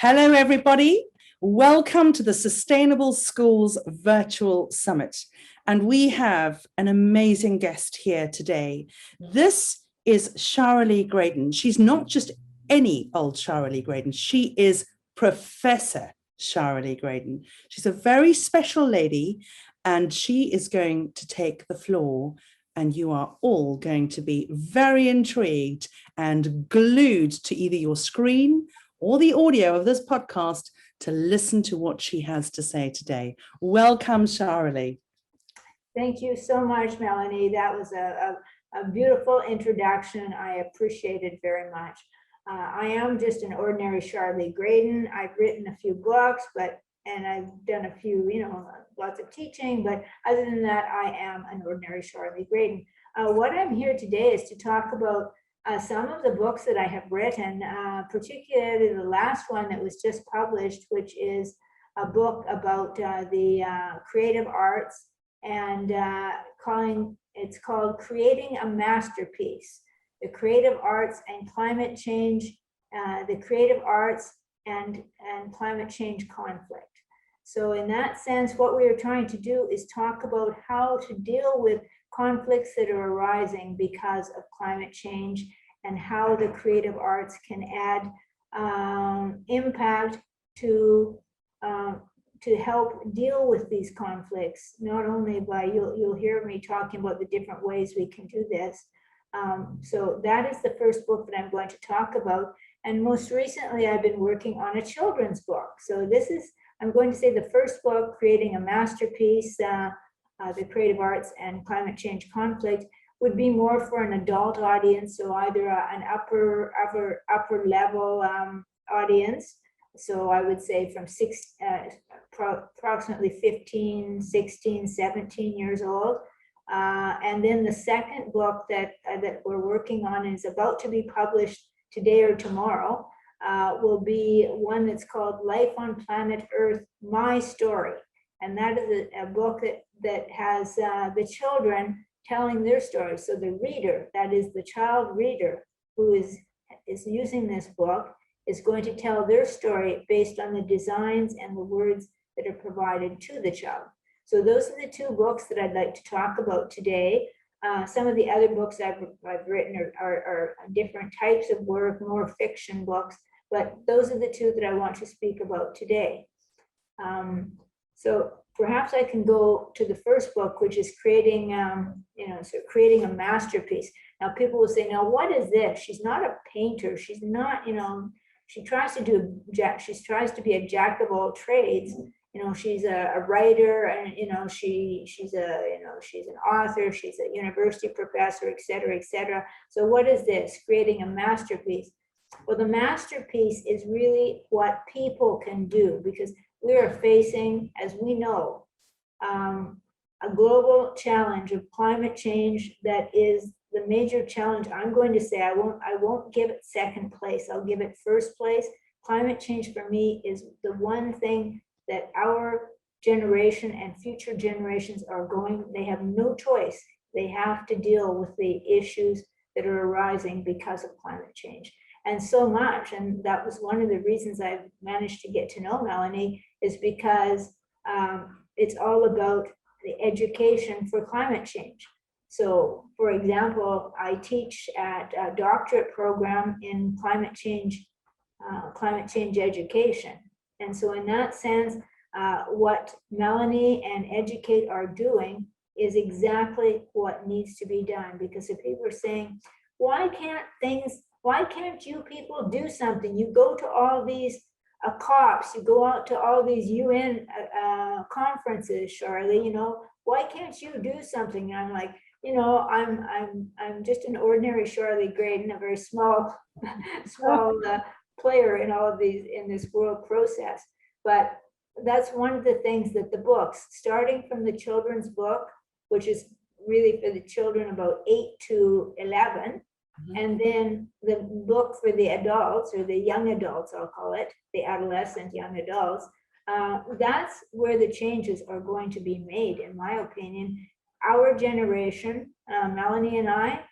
Hello, everybody. Welcome to the Sustainable Schools Virtual Summit. And we have an amazing guest here today. This is Charalee Graydon. She's not just any old Charalee Graydon. She is Professor Charalee Graydon. She's a very special lady, and she is going to take the floor. And you are all going to be very intrigued and glued to either your screen or the audio of this podcast to listen to what she has to say today. Welcome, Charalee. Thank you so much, Melanie. That was a beautiful introduction. I appreciate it very much. I am just an ordinary Charalee Graydon. I've written a few books, and I've done a few, lots of teaching, but other than that, I am an ordinary Charalee Graydon. What I'm here today is to talk about some of the books that I have written, particularly the last one that was just published, which is a book about the creative arts, and it's called Creating a Masterpiece, the Creative Arts and Climate Change, the Creative Arts and Climate Change Conflict. So in that sense, what we are trying to do is talk about how to deal with conflicts that are arising because of climate change and how the creative arts can add impact to help deal with these conflicts, not only by, you'll hear me talking about the different ways we can do this. So that is the first book that I'm going to talk about. And most recently, I've been working on a children's book. So this is, I'm going to say the first book, Creating a Masterpiece, the Creative Arts and Climate Change Conflict, would be more for an adult audience, so either an upper level audience. So I would say from approximately 15, 16, 17 years old. And then the second book that we're working on is about to be published today or tomorrow, will be one that's called Life on Planet Earth, My Story. And that is a book that has the children telling their story. So the reader, that is the child reader who is using this book, is going to tell their story based on the designs and the words that are provided to the child. So those are the two books that I'd like to talk about today. Some of the other books I've written are different types of work, more fiction books, but those are the two that I want to speak about today. So perhaps I can go to the first book, which is creating a masterpiece. Now people will say, now what is this? She's not a painter. She's not, she tries to be a jack of all trades. She's a writer, and she's an author, she's a university professor, et cetera, et cetera. So what is this? Creating a masterpiece. Well, the masterpiece is really what people can do, because we are facing, as we know, a global challenge of climate change that is the major challenge. I'm going to say I won't give it second place. I'll give it first place. Climate change for me is the one thing that our generation and future generations they have no choice. They have to deal with the issues that are arising because of climate change. And so much, and that was one of the reasons I've managed to get to know Melanie, is because it's all about the education for climate change. So, for example, I teach at a doctorate program in climate change education. And so in that sense, what Melanie and Educcate are doing is exactly what needs to be done. Because if people are saying, why can't you people do something? You go to all these COPs, you go out to all these UN conferences, Charalee, why can't you do something? And I'm like, I'm just an ordinary Charalee Graydon, a very small player in all of these, in this world process. But that's one of the things that the books, starting from the children's book, which is really for the children about 8 to 11, and then the book for the adults, or the young adults, I'll call it, the adolescent young adults, that's where the changes are going to be made, in my opinion. Our generation, Melanie and I,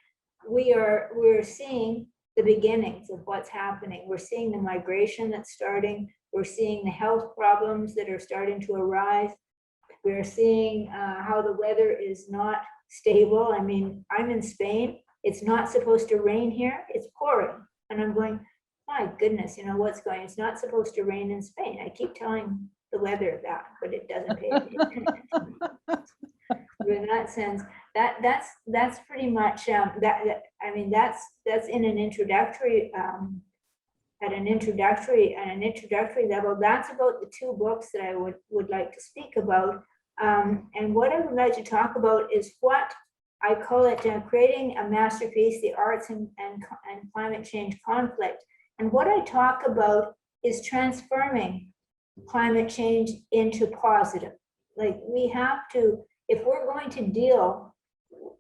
we're seeing the beginnings of what's happening. We're seeing the migration that's starting. We're seeing the health problems that are starting to arise. We're seeing how the weather is not stable. I mean, I'm in Spain. It's not supposed to rain here. It's pouring. And I'm going, my goodness, you know what's going on? It's not supposed to rain in Spain. I keep telling the weather that, but it doesn't pay attention. In that sense, that's pretty much I mean, that's in an introductory at an introductory level. That's about the two books that I would like to speak about. And what I would like to talk about is what I call it creating a masterpiece, the arts and climate change conflict. And what I talk about is transforming climate change into positive. Like, we have to, if we're going to deal,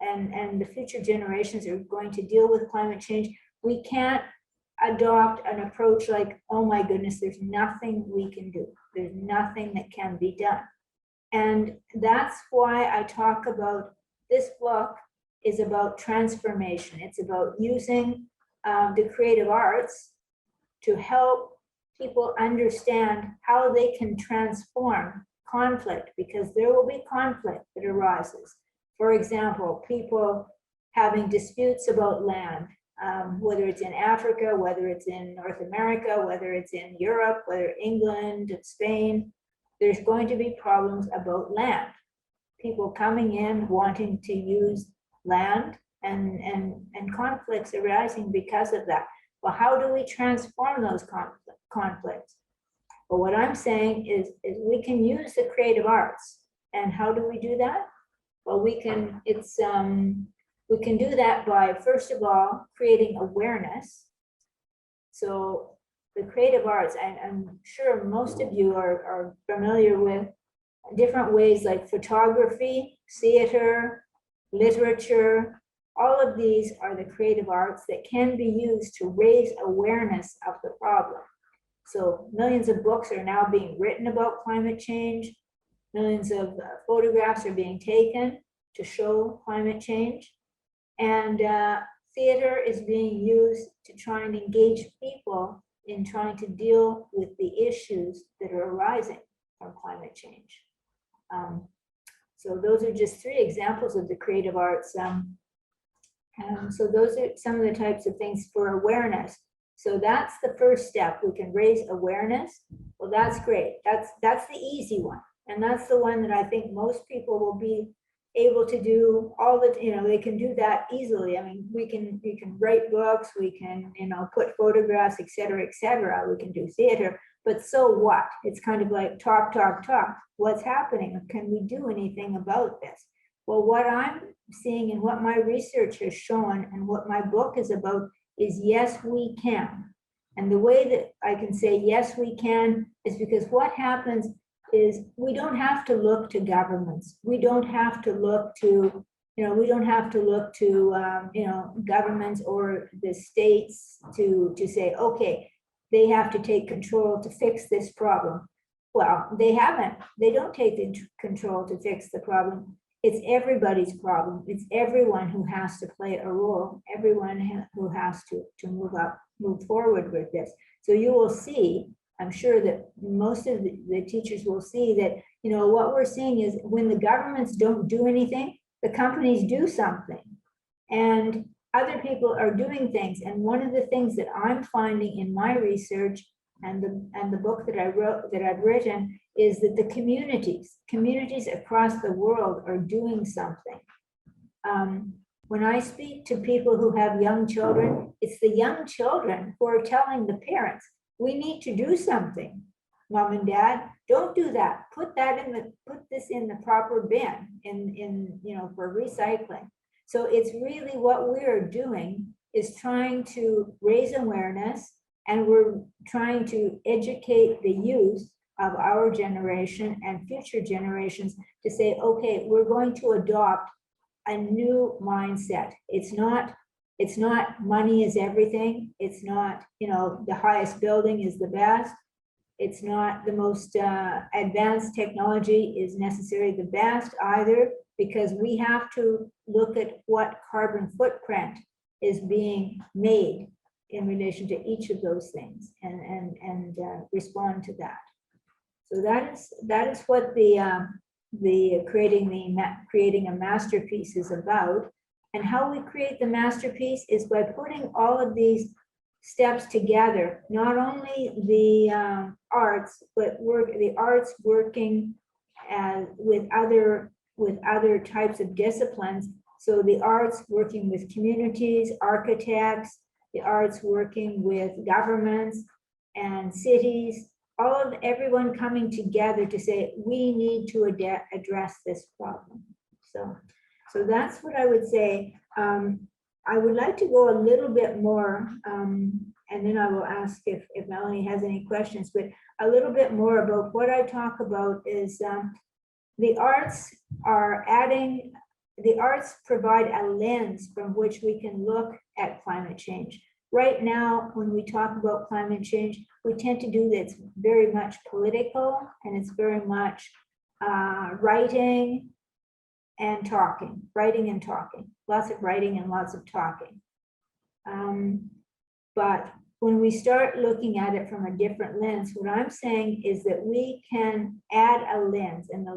and the future generations are going to deal with climate change, we can't adopt an approach like, oh my goodness, there's nothing we can do. There's nothing that can be done. And that's why I talk about this book is about transformation. It's about using the creative arts to help people understand how they can transform conflict, because there will be conflict that arises. For example, people having disputes about land, whether it's in Africa, whether it's in North America, whether it's in Europe, whether England, Spain, there's going to be problems about land. People coming in wanting to use land, and conflicts arising because of that. Well, how do we transform those conflicts? Well, what I'm saying is we can use the creative arts. And how do we do that? Well, we can do that by, first of all, creating awareness. So the creative arts, I'm sure most of you are familiar with different ways like photography, theater, literature. All of these are the creative arts that can be used to raise awareness of the problem. So millions of books are now being written about climate change. Millions of photographs are being taken to show climate change. And theater is being used to try and engage people in trying to deal with the issues that are arising from climate change. So those are just three examples of the creative arts. So those are some of the types of things for awareness. So that's the first step. We can raise awareness. Well, that's great. That's the easy one. And that's the one that I think most people will be able to do all the, they can do that easily. I mean, we can write books, we can, put photographs, et cetera, we can do theater, but so what? It's kind of like talk. What's happening? Can we do anything about this? Well, what I'm seeing and what my research has shown and what my book is about is yes, we can. And the way that I can say yes, we can is because what happens is we don't have to look to governments. We don't have to look to, governments or the states to say, okay, they have to take control to fix this problem. Well, they haven't. They don't take the control to fix the problem. It's everybody's problem. It's everyone who has to play a role, everyone who has to move forward with this. So you will see, I'm sure that most of the teachers will see that, what we're seeing is when the governments don't do anything, the companies do something. And other people are doing things. And one of the things that I'm finding in my research and the book that I've written is that the communities across the world are doing something. When I speak to people who have young children, it's the young children who are telling the parents, we need to do something. Mom and dad, don't do that. Put this in the proper bin for recycling. So it's really what we're doing is trying to raise awareness, and we're trying to educate the youth of our generation and future generations to say, okay, we're going to adopt a new mindset. It's not money is everything. It's not, the highest building is the best. It's not the most advanced technology is necessarily the best either, because we have to look at what carbon footprint is being made in relation to each of those things and respond to that. So that is what the creating a masterpiece is about. And how we create the masterpiece is by putting all of these steps together, not only the arts, but the arts working with other types of disciplines. So the arts working with communities, architects, the arts working with governments and cities, everyone coming together to say, we need to address this problem. So that's what I would say. I would like to go a little bit more, and then I will ask if Melanie has any questions, but a little bit more about what I talk about is the arts provide a lens from which we can look at climate change. Right now, when we talk about climate change, we tend to do this very much political, and it's very much writing and talking, lots of writing and lots of talking. But when we start looking at it from a different lens, what I'm saying is that we can add a lens, and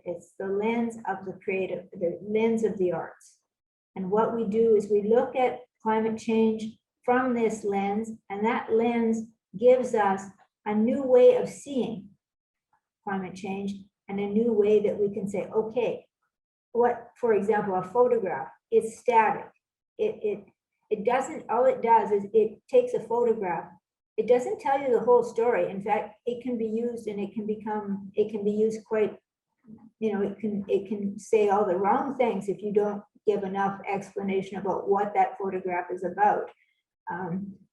it's the lens of the creative, the lens of the arts. And what we do is we look at climate change from this lens, and that lens gives us a new way of seeing climate change and a new way that we can say, okay, for example, a photograph is static. It doesn't, all it does is it takes a photograph. It doesn't tell you the whole story. In fact, it can be used and it can be used quite, it can say all the wrong things if you don't give enough explanation about what that photograph is about.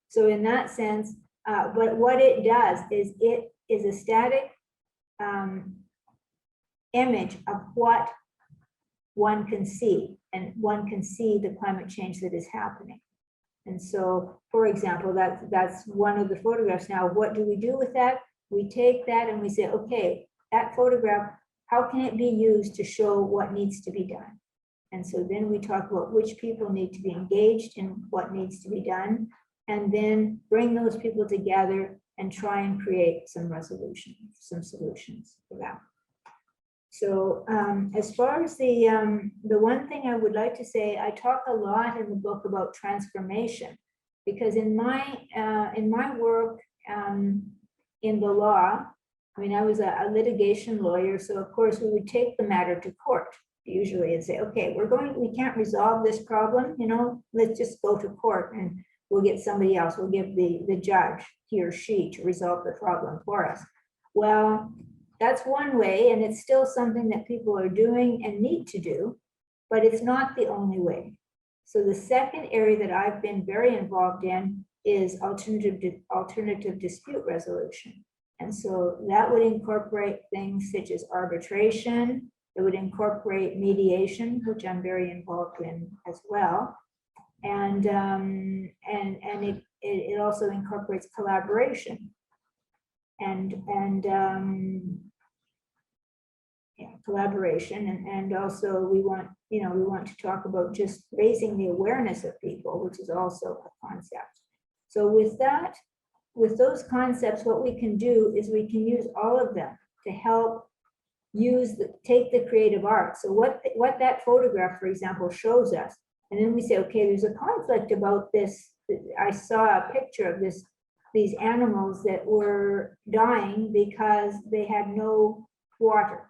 So in that sense, but what it does is it is a static image of what one can see, and one can see the climate change that is happening. And so, for example, that's one of the photographs. Now, what do we do with that? We take that and we say, okay, that photograph, how can it be used to show what needs to be done? And so then we talk about which people need to be engaged in what needs to be done, and then bring those people together and try and create some resolutions, some solutions for that. So as far as the one thing I would like to say, I talk a lot in the book about transformation, because in my work in the law, I mean, I was a litigation lawyer, so of course we would take the matter to court usually and say, okay, we can't resolve this problem, let's just go to court and we'll get somebody else, we'll give the judge, he or she, to resolve the problem for us. Well, that's one way, and it's still something that people are doing and need to do, but it's not the only way. So the second area that I've been very involved in is alternative dispute resolution. And so that would incorporate things such as arbitration. It would incorporate mediation, which I'm very involved in as well. And it also incorporates collaboration. Collaboration, and also we want to talk about just raising the awareness of people, which is also a concept. So with those concepts, what we can do is we can use all of them to help take the creative art. So what that photograph, for example, shows us, and then we say, okay, there's a conflict about this. I saw a picture of these animals that were dying because they had no water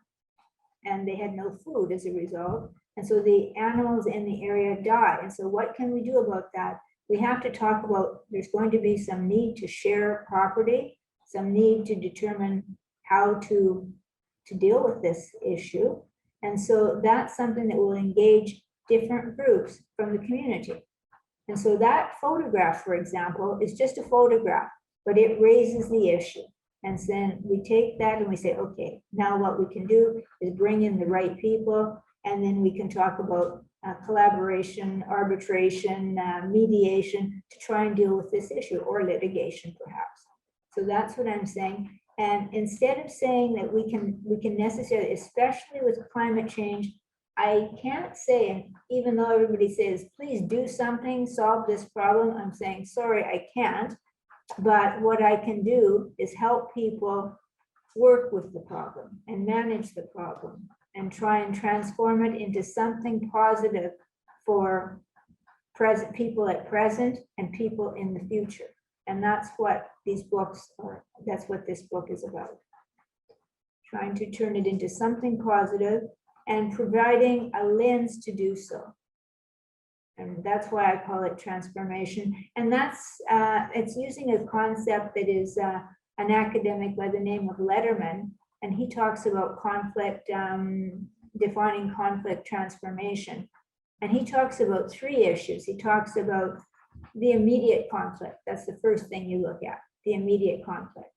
and they had no food as a result. And so the animals in the area die. And so what can we do about that? We have to talk about, there's going to be some need to share property, some need to determine how to deal with this issue. And so that's something that will engage different groups from the community. And so that photograph, for example, is just a photograph, but it raises the issue. And then we take that and we say, okay, now what we can do is bring in the right people, and then we can talk about collaboration, arbitration, mediation to try and deal with this issue, or litigation perhaps. So that's what I'm saying. And instead of saying that we can necessarily, especially with climate change, I can't say, and even though everybody says, please do something, solve this problem, I'm saying, sorry, I can't. But what I can do is help people work with the problem and manage the problem and try and transform it into something positive for present people at present and people in the future. And that's what these books are. That's what this book is about. Trying to turn it into something positive and providing a lens to do so. And that's why I call it transformation. And that's, it's using a concept that is an academic by the name of Letterman, and he talks about conflict, defining conflict transformation. And he talks about 3 issues. He talks about the immediate conflict. That's the first thing you look at, the immediate conflict.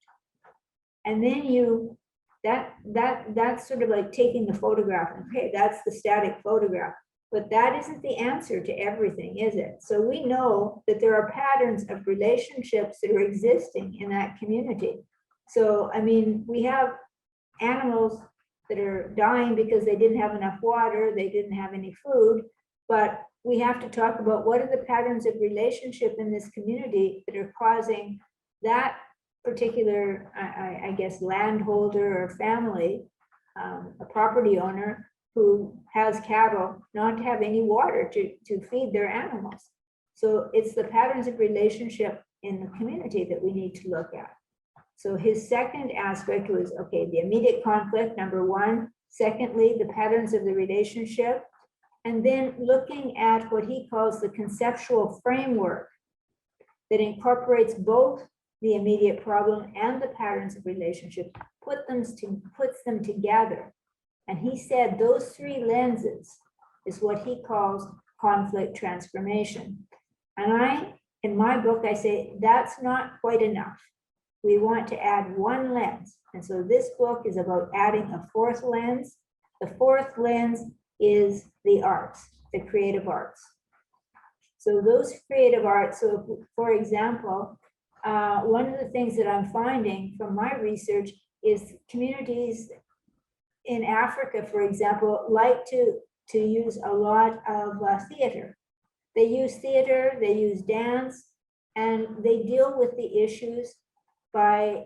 And then that's sort of like taking the photograph and, okay, that's the static photograph. But that isn't the answer to everything, is it? So we know that there are patterns of relationships that are existing in that community. So, I mean, we have animals that are dying because they didn't have enough water, they didn't have any food, but we have to talk about what are the patterns of relationship in this community that are causing that particular, I guess, landholder or family, a property owner who has cattle, not to have any water to feed their animals. So it's the patterns of relationship in the community that we need to look at. So his second aspect was, okay, the immediate conflict, number 1. Secondly, the patterns of the relationship. And then looking at what he calls the conceptual framework that incorporates both the immediate problem and the patterns of relationship, puts them together. And he said those 3 lenses is what he calls conflict transformation. And in my book, I say that's not quite enough. We want to add 1 lens. And so this book is about adding a 4th lens. The 4th lens is the arts, the creative arts. So those creative arts, so for example, one of the things that I'm finding from my research is communities in Africa, for example, like to use a lot of theater. They use theater, they use dance, and they deal with the issues by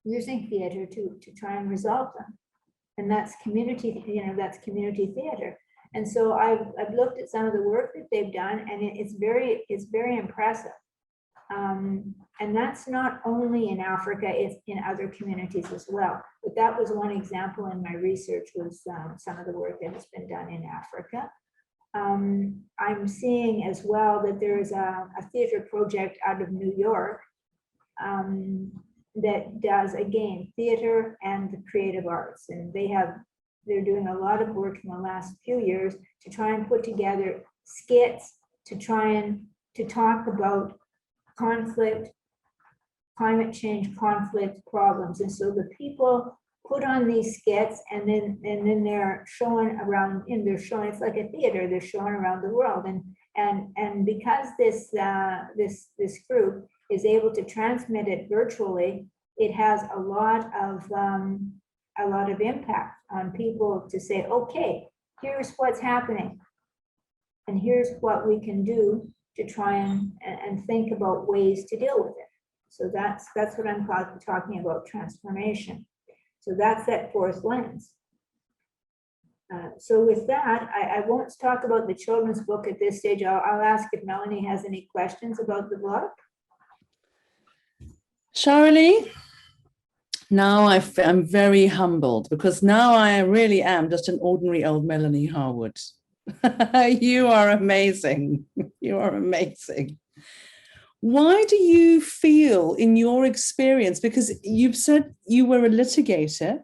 using theater to try and resolve them. And that's community, that's community theater. And so I've looked at some of the work that they've done, and it's very impressive. And that's not only in Africa, it's in other communities as well. But that was one example in my research, was some of the work that has been done in Africa. I'm seeing as well that there's a theater project out of New York that does, again, theater and the creative arts. And they're doing a lot of work in the last few years to try and put together skits to talk about conflict, climate change conflict problems. And so the people put on these skits, and then they're showing around, and it's like a theater, they're showing around the world. And because this group is able to transmit it virtually, it has a lot of impact on people to say, okay, here's what's happening, and here's what we can do to try and think about ways to deal with it. So that's what I'm talking about, transformation. So that's that 4th lens. So with that, I won't talk about the children's book at this stage. I'll ask if Melanie has any questions about the book. Charalee, now I'm very humbled, because now I really am just an ordinary old Melanie Harwood. You are amazing. You are amazing. Why do you feel, in your experience, because you've said you were a litigator,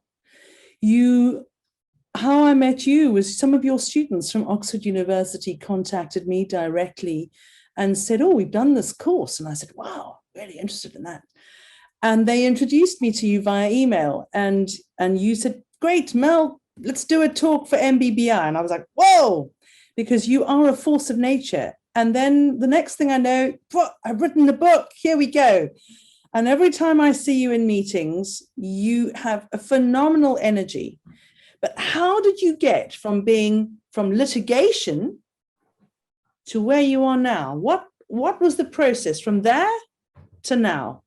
how I met you was some of your students from Oxford University contacted me directly and said, oh, we've done this course. And I said, wow, really interested in that. And they introduced me to you via email, and you said, great, Mel, let's do a talk for MBBI. And I was like, whoa, because you are a force of nature. And then the next thing I know, I've written the book, here we go. And every time I see you in meetings, you have a phenomenal energy. But how did you get from litigation to where you are now? What was the process from there to now?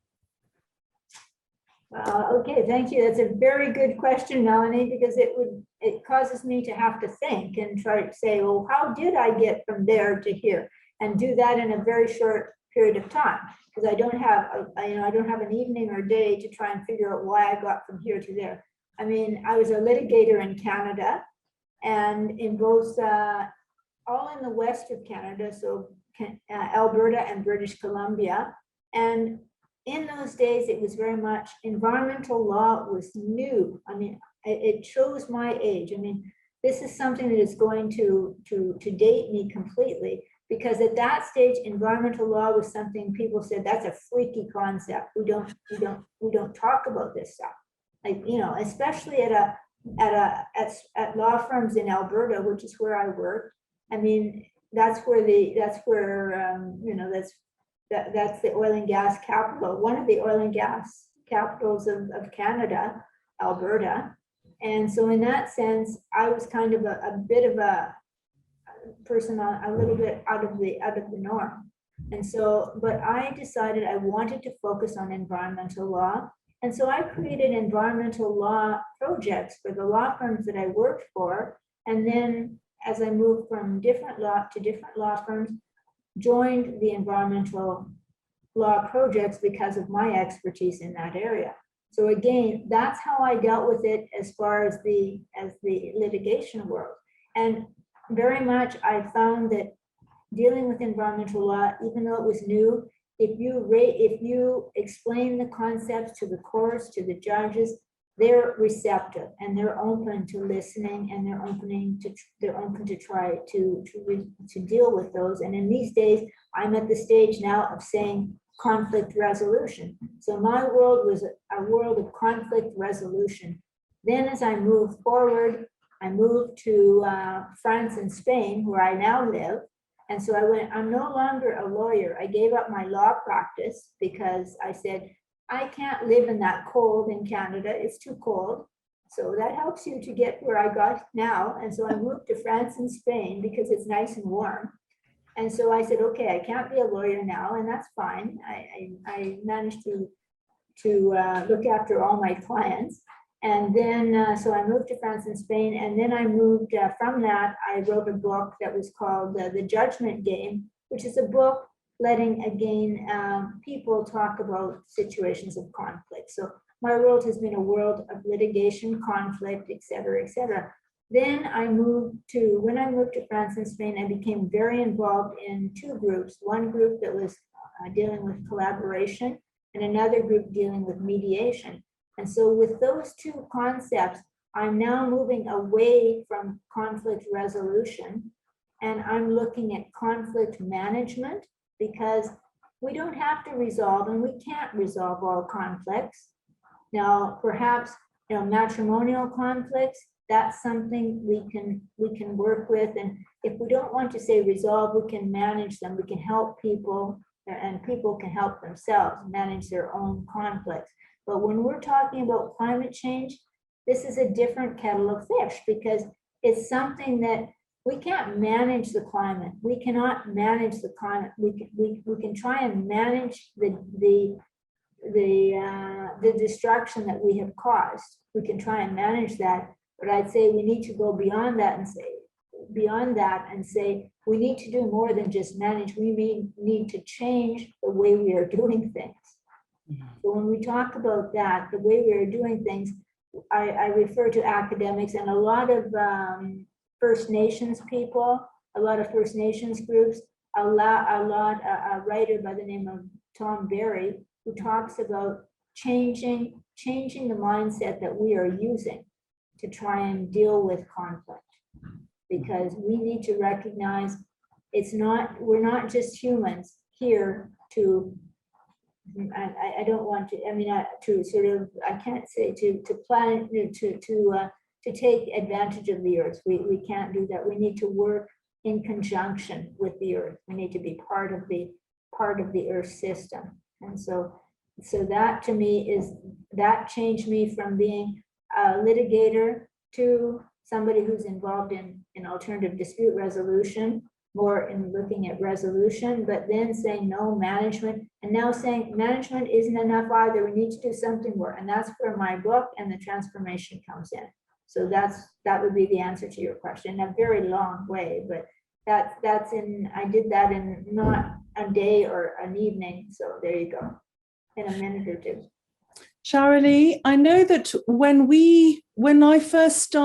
Okay, thank you. That's a very good question, Melanie, because it causes me to have to think and try to say, well, how did I get from there to here, and do that in a very short period of time? Because I don't have an evening or day to try and figure out why I got from here to there. I mean, I was a litigator in Canada, and in both, all in the west of Canada, so Alberta and British Columbia, and in those days, it was very much environmental law was new. I mean, it shows my age. I mean, this is something that is going to date me completely, because at that stage, environmental law was something people said that's a freaky concept. We don't talk about this stuff. Like, you know, especially at law firms in Alberta, which is where I work. I mean, that's where that's the oil and gas capital, one of the oil and gas capitals of Canada, Alberta. And so in that sense, I was kind of a bit of a person a little bit out of the norm. And so, but I decided I wanted to focus on environmental law. And so I created environmental law projects for the law firms that I worked for. And then as I moved from different law to different law firms, joined the environmental law projects because of my expertise in that area. So again, that's how I dealt with it as far as the litigation world. And very much I found that dealing with environmental law, even though it was new, if you explain the concepts to the courts, to the judges, they're receptive and they're open to listening, and they're open to try to deal with those. And in these days, I'm at the stage now of saying conflict resolution. So my world was a world of conflict resolution. Then as I moved forward, I moved to France and Spain, where I now live. And so I'm no longer a lawyer. I gave up my law practice because I said, I can't live in that cold in Canada. It's too cold. So that helps you to get where I got now. And so I moved to France and Spain because it's nice and warm. And so I said, okay, I can't be a lawyer now, and that's fine. I managed to look after all my clients. And then, so I moved to France and Spain. And then I moved from that, I wrote a book that was called The Judgment Game, which is a book letting, again, people talk about situations of conflict. So my world has been a world of litigation, conflict, et cetera, et cetera. Then when I moved to France and Spain, I became very involved in two groups. One group that was dealing with collaboration, and another group dealing with mediation. And so with those two concepts, I'm now moving away from conflict resolution, and I'm looking at conflict management, because we don't have to resolve, and we can't resolve all conflicts. Now, perhaps, matrimonial conflicts, that's something we can work with. And if we don't want to say resolve, we can manage them. We can help people, and people can help themselves manage their own conflicts. But when we're talking about climate change, this is a different kettle of fish, because it's something that we can't manage the climate. We cannot manage the climate. We can try and manage the destruction that we have caused. We can try and manage that, but I'd say we need to go beyond that and say we need to do more than just manage. We need to change the way we are doing things. So when we talk about that, the way we are doing things, I refer to academics and a lot of First Nations people, a lot of First Nations groups, a writer by the name of Tom Berry, who talks about changing the mindset that we are using to try and deal with conflict. Because we need to recognize we're not just humans here to, I don't want to, to sort of, I can't say to plan, to take advantage of the earth. We can't do that. We need to work in conjunction with the earth. We need to be part of the earth system. And so that to me that changed me from being a litigator to somebody who's involved in alternative dispute resolution, more in looking at resolution, but then saying no management, and now saying management isn't enough either. We need to do something more. And that's where my book and the transformation comes in. So that would be the answer to your question in a very long way, but I did that in not a day or an evening. So there you go, in a minute or two. Charalee, I know that when we first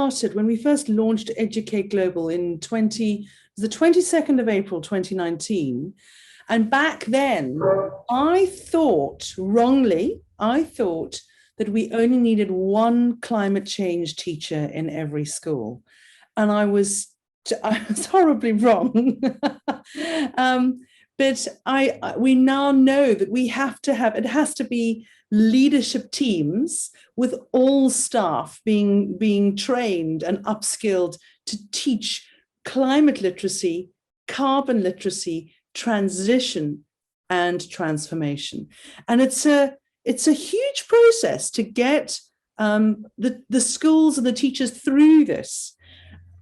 launched Educate Global in the 22nd of April 2019, and back then I thought that we only needed one climate change teacher in every school, and I was horribly wrong. But we now know that it has to be leadership teams with all staff being trained and upskilled to teach climate literacy, carbon literacy, transition, and transformation. And it's a huge process to get the schools and the teachers through this.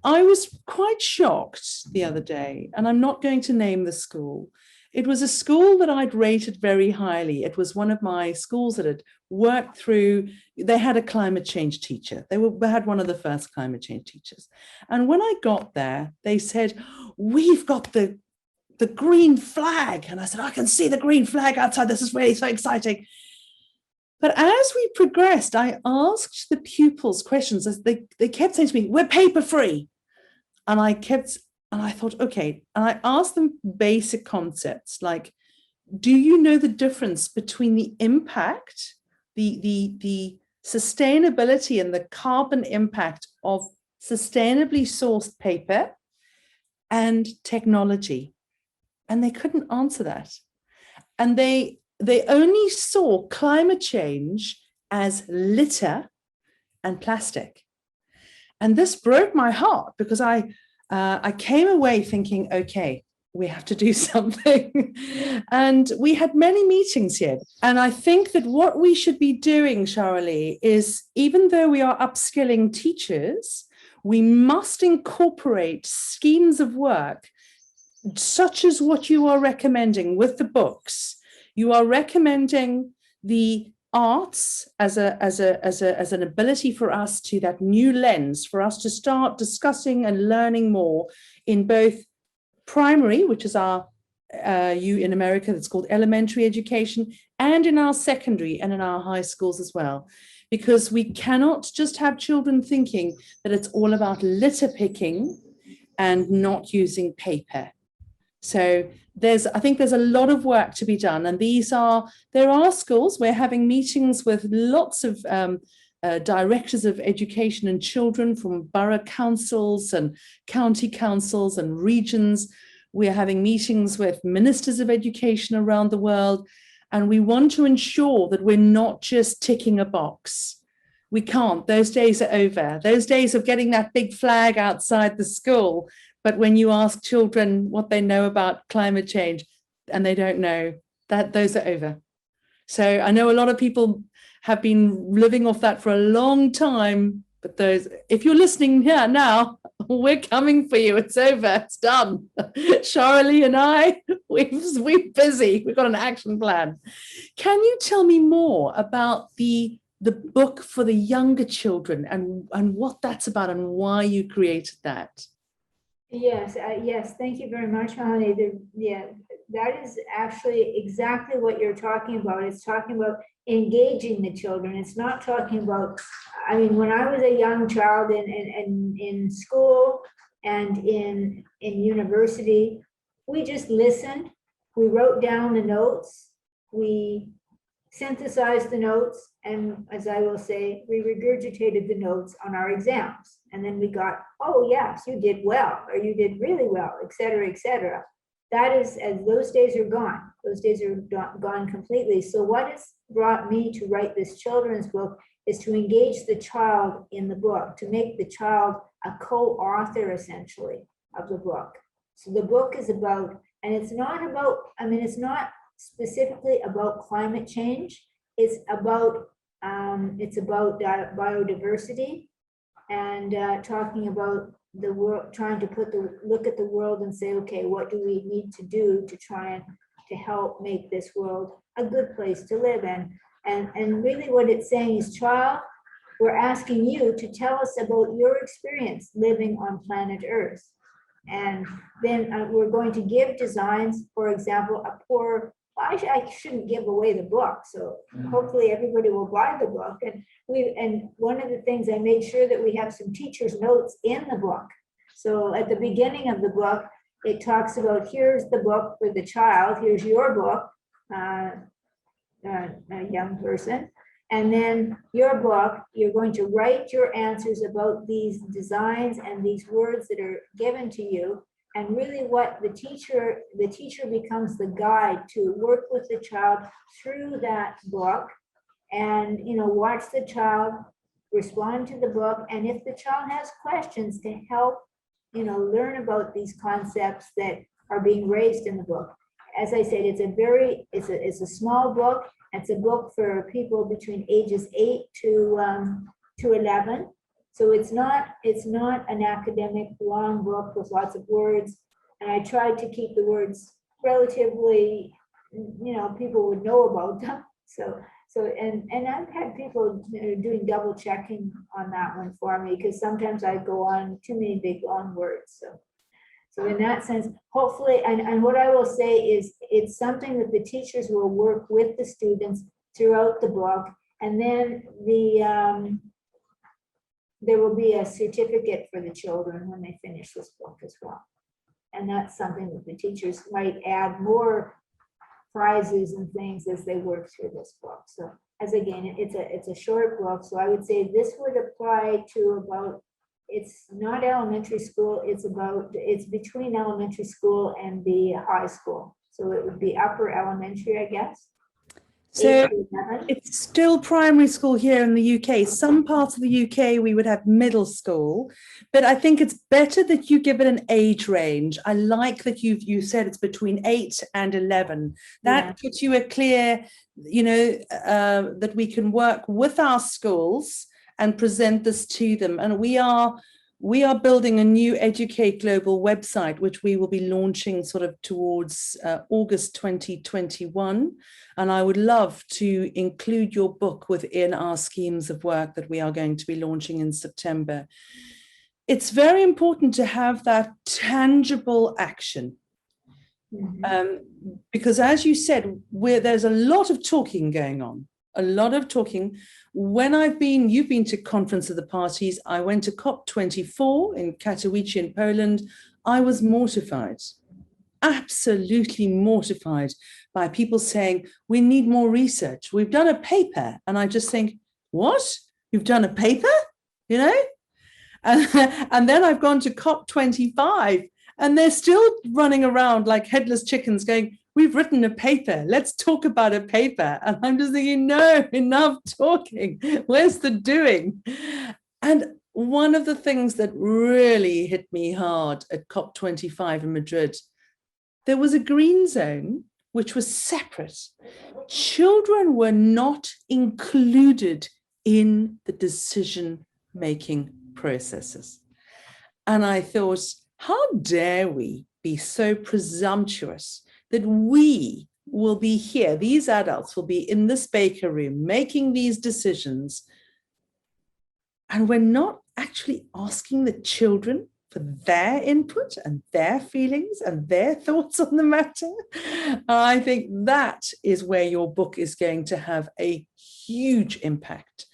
I was quite shocked the other day, and I'm not going to name the school. It was a school that I'd rated very highly. It was one of my schools that had worked through, they had a climate change teacher. They had one of the first climate change teachers. And when I got there, they said, we've got the green flag. And I said, I can see the green flag outside. This is really so exciting. But as we progressed, I asked the pupils questions. As they kept saying to me, we're paper free. And I thought, okay. And I asked them basic concepts like, do you know the difference between the impact, the sustainability and the carbon impact of sustainably sourced paper and technology? And they couldn't answer that. And they only saw climate change as litter and plastic. And this broke my heart because I came away thinking, okay, we have to do something. And we had many meetings here. And I think that what we should be doing, Charalee, is even though we are upskilling teachers, we must incorporate schemes of work such as what you are recommending with the books. You are recommending the arts as an ability for us to that new lens for us to start discussing and learning more in both primary, which is our in America that's called elementary education, and in our secondary and in our high schools as well, because we cannot just have children thinking that it's all about litter picking and not using paper. So I think there's a lot of work to be done, and there are schools. We're having meetings with lots of directors of education and children from borough councils and county councils and regions. We're having meetings with ministers of education around the world, and we want to ensure that we're not just ticking a box. We can't. Those days are over. Those days of getting that big flag outside the school. But when you ask children what they know about climate change, and they don't know, those are over. So I know a lot of people have been living off that for a long time, but if you're listening here now, we're coming for you. It's over. It's done. Charalee and I, we're busy. We've got an action plan. Can you tell me more about the book for the younger children and what that's about and why you created that? Yes, yes. Thank you very much, Melanie. That is actually exactly what you're talking about. It's talking about engaging the children. It's not talking about, I mean, when I was a young child in school and in university, we just listened. We wrote down the notes. We synthesized the notes, and as I will say, we regurgitated the notes on our exams. And then we got, oh yes, you did well, or you did really well, et cetera, et cetera. That is, as those days are gone. Those days are gone completely. So what has brought me to write this children's book is to engage the child in the book, to make the child a co-author essentially of the book. So the book is about, and it's not about, I mean, it's not specifically about climate change. It's about biodiversity and talking about the world, trying to look at the world and say, okay, what do we need to do to try and to help make this world a good place to live in? And really what it's saying is, child, we're asking you to tell us about your experience living on planet Earth. And then we're going to give designs, for example, well, I shouldn't give away the book. So hopefully everybody will buy the book. And one of the things, I made sure that we have some teacher's notes in the book. So at the beginning of the book, it talks about, here's the book for the child, here's your book, a young person. And then your book, you're going to write your answers about these designs and these words that are given to you. And really what the teacher becomes the guide to work with the child through that book, and, watch the child respond to the book. And if the child has questions, to help, learn about these concepts that are being raised in the book. As I said, it's a small book. It's a book for people between ages 8 to 11. So it's not an academic long book with lots of words. And I tried to keep the words relatively, people would know about them. And I've had people doing double checking on that one for me, because sometimes I go on too many big long words. So in that sense, hopefully, and what I will say is, it's something that the teachers will work with the students throughout the book. And then there will be a certificate for the children when they finish this book as well. And that's something that the teachers might add more prizes and things as they work through this book. So as again, it's a short book. So I would say this would apply to about, it's not elementary school, it's between elementary school and the high school. So it would be upper elementary, I guess. So it's still primary school here in the UK. Some parts of the UK, we would have middle school, but I think it's better that you give it an age range. I like that you said it's between 8 and 11. That gives you a clear, that we can work with our schools and present this to them. And we are building a new Educcate Global website, which we will be launching sort of towards August 2021. And I would love to include your book within our schemes of work that we are going to be launching in September. It's very important to have that tangible action. Because as you said, there's a lot of talking going on. A lot of talking. When you've been to Conference of the Parties, I went to COP24 in Katowice in Poland. I was mortified, absolutely mortified by people saying, we need more research. We've done a paper. And I just think, what? You've done a paper? And then I've gone to COP25 and they're still running around like headless chickens going, we've written a paper. Let's talk about a paper. And I'm just thinking, no, enough talking. Where's the doing? And one of the things that really hit me hard at COP25 in Madrid, there was a green zone which was separate. Children were not included in the decision-making processes. And I thought, how dare we be so presumptuous that we will be here, these adults will be in this baker room making these decisions, and we're not actually asking the children for their input and their feelings and their thoughts on the matter. I think that is where your book is going to have a huge impact,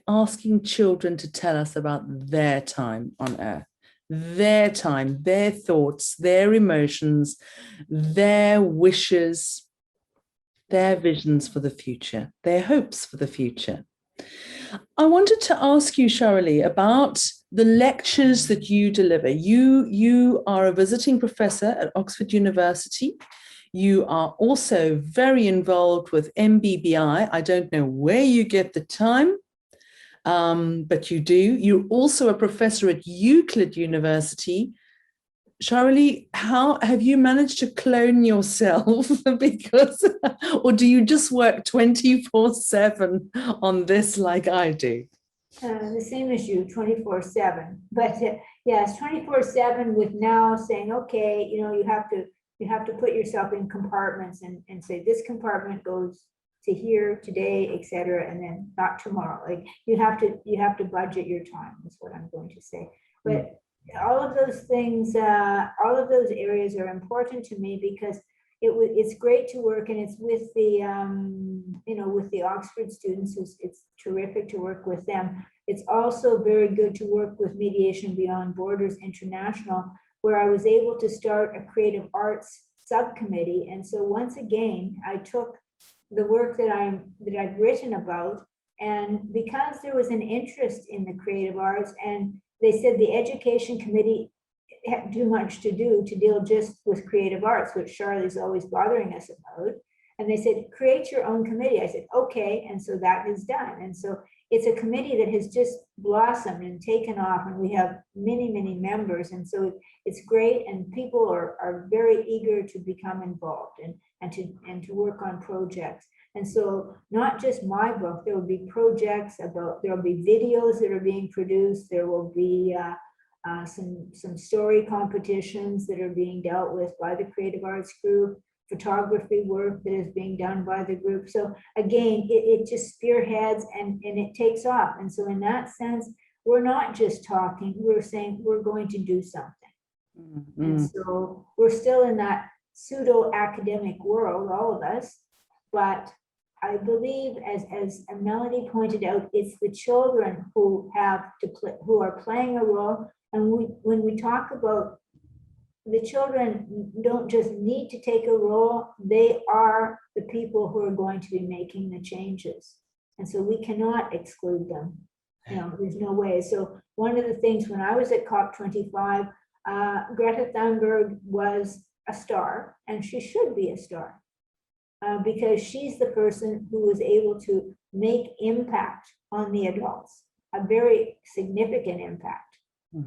asking children to tell us about their time on Earth. Their time, their thoughts, their emotions, their wishes, their visions for the future, their hopes for the future. I wanted to ask you, Charalee, about the lectures that you deliver. You are a visiting professor at Oxford University. You are also very involved with MBBI. I don't know where you get the time, but you do. You're also a professor at Euclid University. Charalee, how have you managed to clone yourself? Or do you just work 24/7 on this like I do? The same as you, 24/7. But yes, 24/7 with now saying, okay, you have to put yourself in compartments and say this compartment goes to here today, etc., and then not tomorrow. Like you have to budget your time, is what I'm going to say. But all of those things, all of those areas are important to me because it's great to work, and it's with the with the Oxford students. It's terrific to work with them. It's also very good to work with Mediation Beyond Borders International, where I was able to start a creative arts subcommittee. And so once again, I took the work that I've written about, and because there was an interest in the creative arts, and they said the education committee had too much to do to deal just with creative arts, which Charalee is always bothering us about. And they said, create your own committee. I said, okay. And so that is done. And so it's a committee that has just blossomed and taken off, and we have many, many members. And so it's great. And people are very eager to become involved and to work on projects. And so not just my book, there will be projects there will be videos that are being produced. There will be some story competitions that are being dealt with by the Creative Arts Group, photography work that is being done by the group. So again, it just spearheads and it takes off. And so in that sense, we're not just talking, we're saying we're going to do something. Mm-hmm. And so we're still in that pseudo academic world, all of us, but I believe, as Melanie pointed out, it's the children who have to play, who are playing a role. And when we talk about the children, don't just need to take a role, they are the people who are going to be making the changes. And so we cannot exclude them. There's no way. So one of the things when I was at COP25, Greta Thunberg was a star, and she should be a star. Because she's the person who was able to make impact on the adults, a very significant impact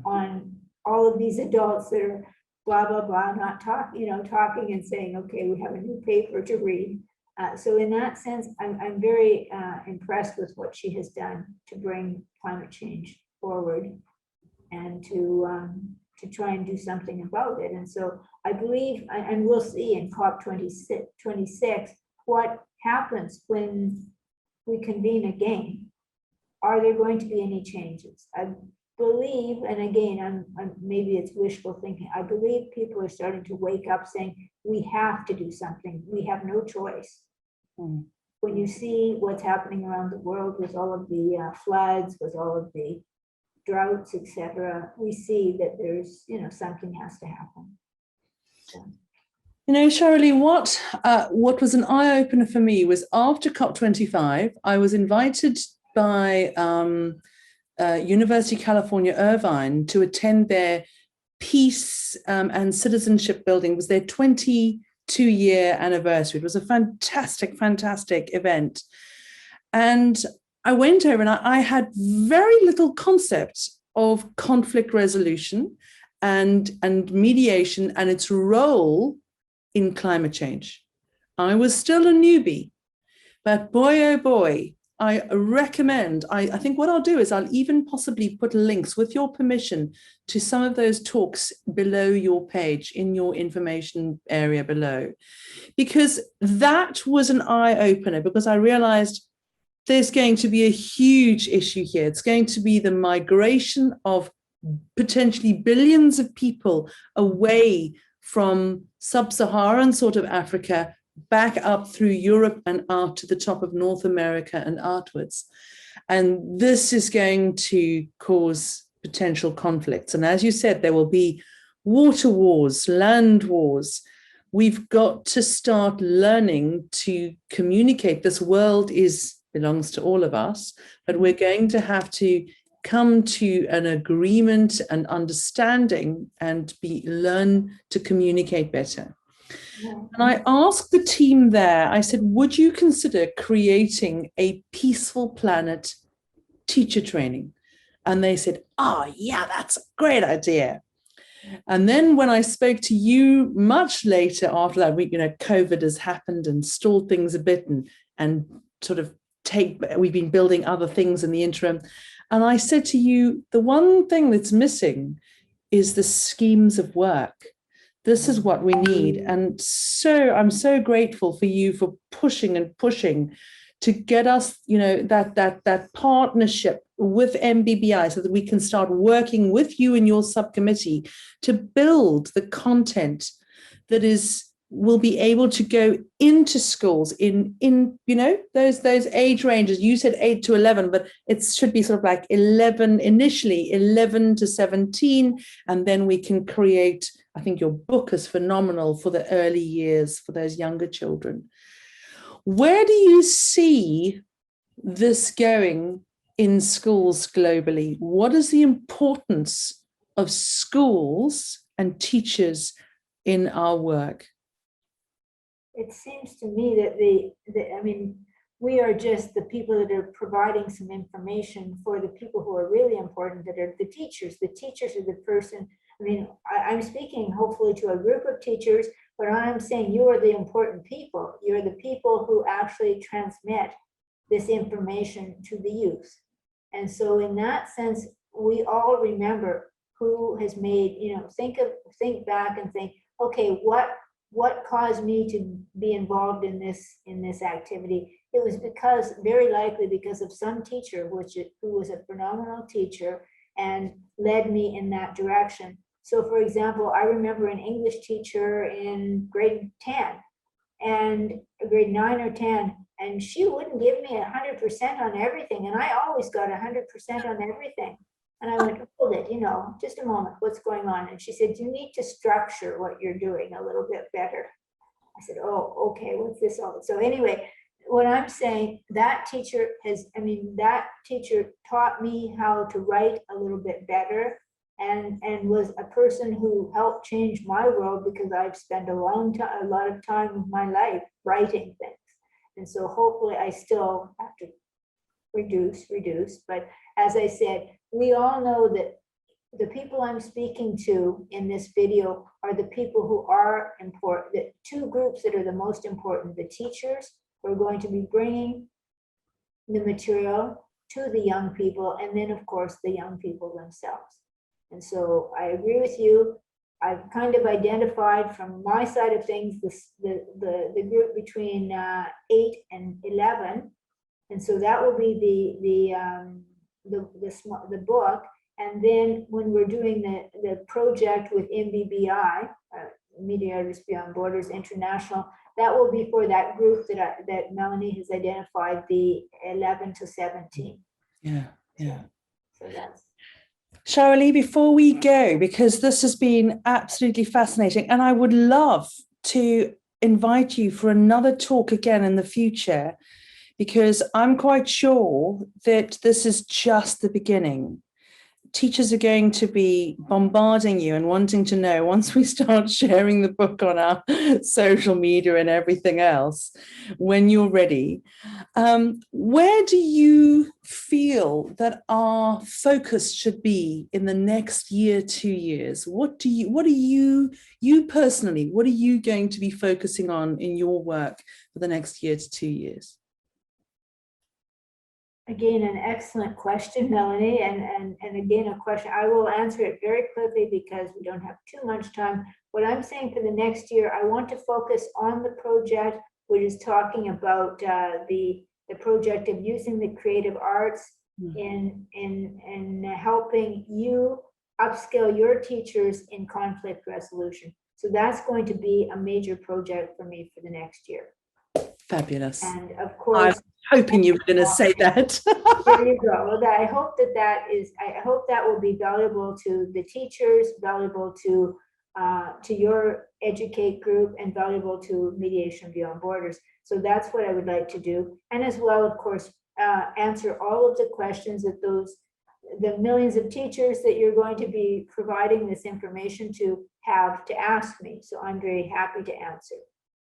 on all of these adults that are blah, blah, blah, not talking and saying, okay, we have a new paper to read. So in that sense, I'm very impressed with what she has done to bring climate change forward and to try and do something about it. And so I believe, and we'll see in COP26 what happens when we convene again. Are there going to be any changes? I believe, and again, maybe it's wishful thinking, I believe people are starting to wake up saying, we have to do something. We have no choice. When you see what's happening around the world with all of the floods, with all of the droughts, etc., we see that there's, something has to happen. So. Charalee, what was an eye-opener for me was after COP25, I was invited by University of California, Irvine to attend their Peace and Citizenship Building. It was their 22-year anniversary. It was a fantastic, fantastic event. And I went over and I had very little concept of conflict resolution and mediation and its role in climate change. I was still a newbie, but boy, oh boy, I recommend, I think what I'll do is I'll even possibly put links with your permission to some of those talks below your page in your information area below, because that was an eye-opener, because I realized there's going to be a huge issue here. It's going to be the migration of potentially billions of people away from sub-Saharan sort of Africa back up through Europe and out to the top of North America and outwards. And this is going to cause potential conflicts. And as you said, there will be water wars, land wars. We've got to start learning to communicate. This world belongs to all of us, but we're going to have to come to an agreement and understanding and learn to communicate better. And I asked the team there, I said, would you consider creating a Peaceful Planet teacher training? And they said, oh yeah, that's a great idea. And then when I spoke to you much later after that week, COVID has happened and stalled things a bit and sort of we've been building other things in the interim. And I said to you, the one thing that's missing is the schemes of work. This is what we need. And so I'm so grateful for you for pushing and pushing to get us, that partnership with MBBI so that we can start working with you and your subcommittee to build the content that will be able to go into schools in those age ranges. You said 8 to 11, but it should be sort of like 11 initially, 11 to 17, and then we can create. I think your book is phenomenal for the early years for those younger children. Where do you see this going in schools globally? What is the importance of schools and teachers in our work? It seems to me that we are just the people that are providing some information for the people who are really important, that are the teachers. The teachers are the person. I'm speaking hopefully to a group of teachers, but I'm saying you are the important people. You're the people who actually transmit this information to the youth. And so in that sense, we all remember who has made, think back and think, okay, what caused me to be involved in this activity? It was very likely because of some teacher who was a phenomenal teacher and led me in that direction. So for example, I remember an English teacher in grade 10 and grade 9 or 10, and she wouldn't give me 100% on everything. And I always got 100% on everything. And I went, hold it, just a moment, what's going on? And she said, you need to structure what you're doing a little bit better. I said, oh, okay, what's this all? So anyway, what I'm saying, that teacher taught me how to write a little bit better and was a person who helped change my world because I've spent a lot of time of my life writing things. And so hopefully I still have to reduce, but as I said, we all know that the people I'm speaking to in this video are the people who are important, the two groups that are the most important, the teachers who are going to be bringing the material to the young people, and then of course the young people themselves. And so I agree with you. I've kind of identified from my side of things the group between 8 and 11. And so that will be the book. And then when we're doing the project with MBBI, Mediators Beyond Borders International, that will be for that group that Melanie has identified, the 11 to 17. Yeah. So that's. Charalee, before we go, because this has been absolutely fascinating, and I would love to invite you for another talk again in the future, because I'm quite sure that this is just the beginning. Teachers are going to be bombarding you and wanting to know, once we start sharing the book on our social media and everything else, when you're ready, where do you feel that our focus should be in the next year, 2 years? What are you personally, what are you going to be focusing on in your work for the next year to 2 years? Again, an excellent question, Melanie, and again, a question. I will answer it very quickly because we don't have too much time. What I'm saying for the next year, I want to focus on the project, which is talking about the project of using the creative arts in helping you upskill your teachers in conflict resolution. So that's going to be a major project for me for the next year. Fabulous. And of course, I'm hoping you were going to say that. There you go. Well, I hope that will be valuable to the teachers, valuable to your Educate group, and valuable to Mediation Beyond Borders. So that's what I would like to do. And as well, of course, answer all of the questions that the millions of teachers that you're going to be providing this information to have to ask me. So I'm very happy to answer.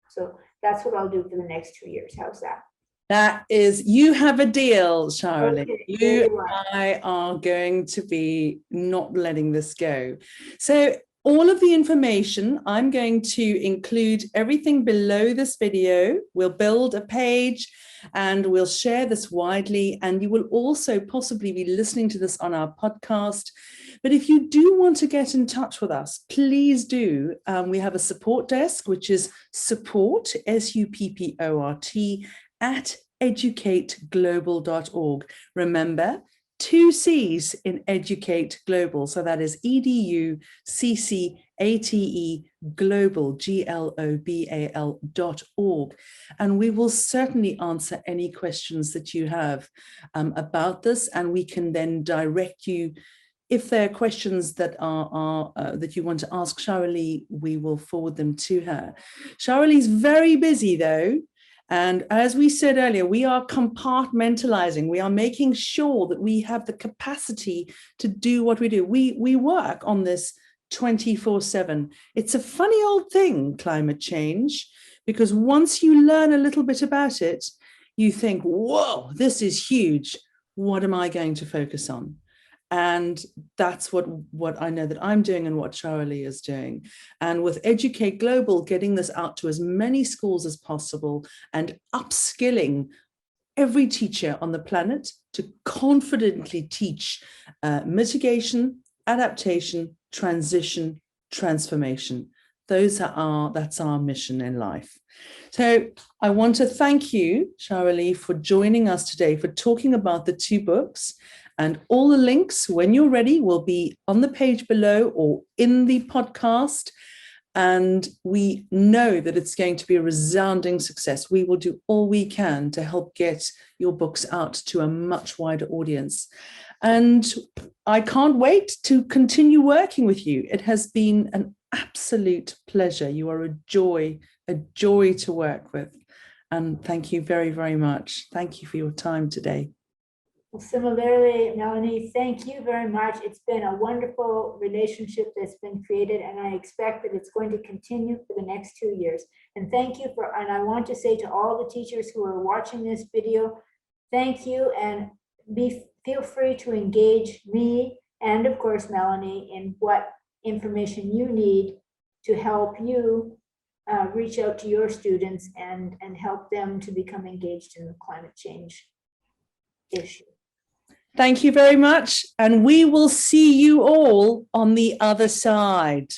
So that's what I'll do for the next 2 years. How's that? That is, you have a deal, Charalee. Okay, you and I are going to be not letting this go. So all of the information, I'm going to include everything below this video. We'll build a page and we'll share this widely. And you will also possibly be listening to this on our podcast. But if you do want to get in touch with us, please do. We have a support desk, which is support, SUPPORT, at educateglobal.org. Remember, 2 C's in Educate Global. So that is EDUCCATE Global, GLOBAL.org. And we will certainly answer any questions that you have about this, and we can then direct you. If there are questions that that you want to ask Charalee, we will forward them to her. Charalee's very busy though. And as we said earlier, we are compartmentalizing. We are making sure that we have the capacity to do what we do. We work on this 24/7. It's a funny old thing, climate change, because once you learn a little bit about it, you think, whoa, this is huge. What am I going to focus on? And that's what I know that I'm doing and what Charalee is doing. And with Educate Global, getting this out to as many schools as possible and upskilling every teacher on the planet to confidently teach mitigation, adaptation, transition, transformation. That's our mission in life. So I want to thank you, Charalee, for joining us today, for talking about the 2 books. And all the links, when you're ready, will be on the page below or in the podcast. And we know that it's going to be a resounding success. We will do all we can to help get your books out to a much wider audience. And I can't wait to continue working with you. It has been an absolute pleasure. You are a joy to work with. And thank you very, very much. Thank you for your time today. Well, similarly, Melanie, thank you very much. It's been a wonderful relationship that's been created, and I expect that it's going to continue for the next 2 years. And thank you and I want to say to all the teachers who are watching this video, thank you, and feel free to engage me and of course Melanie in what information you need to help you reach out to your students and help them to become engaged in the climate change issue. Thank you very much. And we will see you all on the other side.